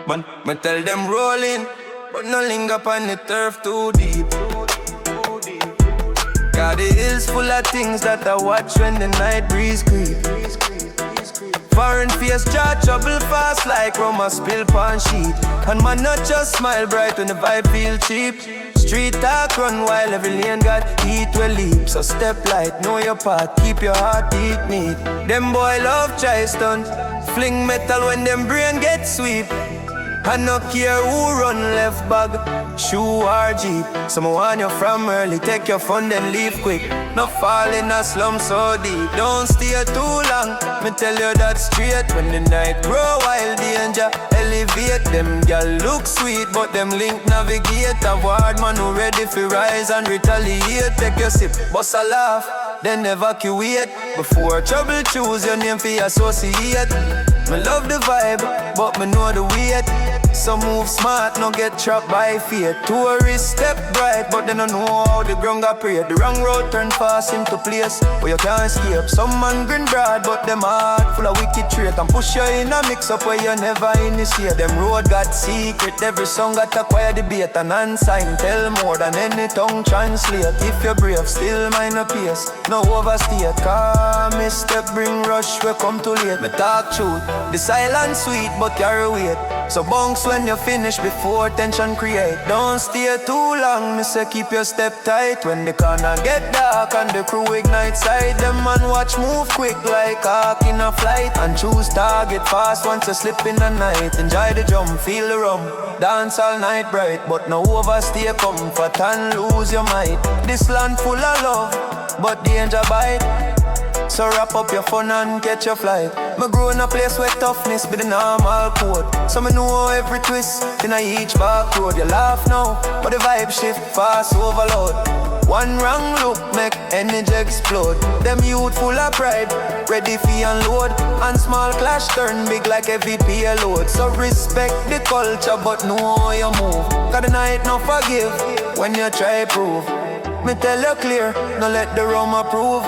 Man, me tell them rolling, but no linger upon the turf too deep. Cause the hills full of things that I watch when the night breeze creep. Foreign face jar trouble fast like rum a spill pan sheet. And man not just smile bright when the vibe feel cheap. Street talk run while every lane got heat will leap. So step light, know your path, keep your heart beat neat. Them boy love try stunt, fling metal when them brain get sweep. I no care who run left bag, shoe or jeep. Some want you from early, take your fun then leave quick. No fall in a slum so deep, don't stay too long. Me tell you that straight, when the night grow wild danger elevate. Them gal look sweet, but them link navigate. Avoid man who ready for rise and retaliate. Take your sip, bust a laugh, then evacuate. Before trouble choose your name for associate. Me love the vibe, but me know the weight. Some move smart, no get trapped by fear. Tourists step bright, but they don't know how the ground got prayed. The wrong road turn fast into place where you can't escape. Some man grin broad, but them heart full of wicked trait. And push you in a mix up where you never initiate. Them road got secret, every song got acquire debate. And unsigned tell more than any tongue translate. If you're brave, still mind a pace, no overstate. Car misstep bring rush, we come too late. Me talk truth, the silence sweet, but carry weight. So bounce when you finish before tension create. Don't stay too long, me say keep your step tight. When the corner get dark and the crew ignite sight, them man watch move quick like hawk in a flight. And choose target fast once you slip in the night. Enjoy the drum, feel the rum, dance all night bright. But no overstay comfort and lose your might. This land full of love, but danger bite. So wrap up your fun and catch your flight. Me grow in a place where toughness be the normal code. So me know every twist in each back road. You laugh now, but the vibe shift fast overload. One wrong look make energy explode. Them youth full of pride, ready for unload. And small clash turn big like heavy payload. So respect the culture but know how you move. Cause the night no forgive when you try prove. Me tell you clear, no let the rum approve.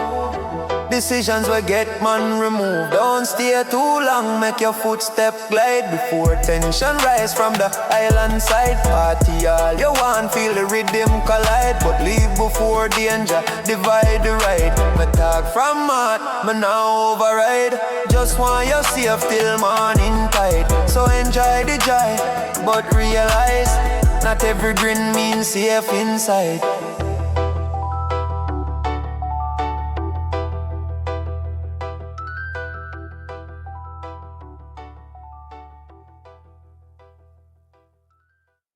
Decisions will get man removed. Don't stay too long, make your footstep glide. Before tension rise from the island side. Party all you want, feel the rhythm collide. But leave before danger, divide the ride. Me talk from heart, me now override. Just want you safe till morning tide. So enjoy the joy, but realize not every grin means safe inside.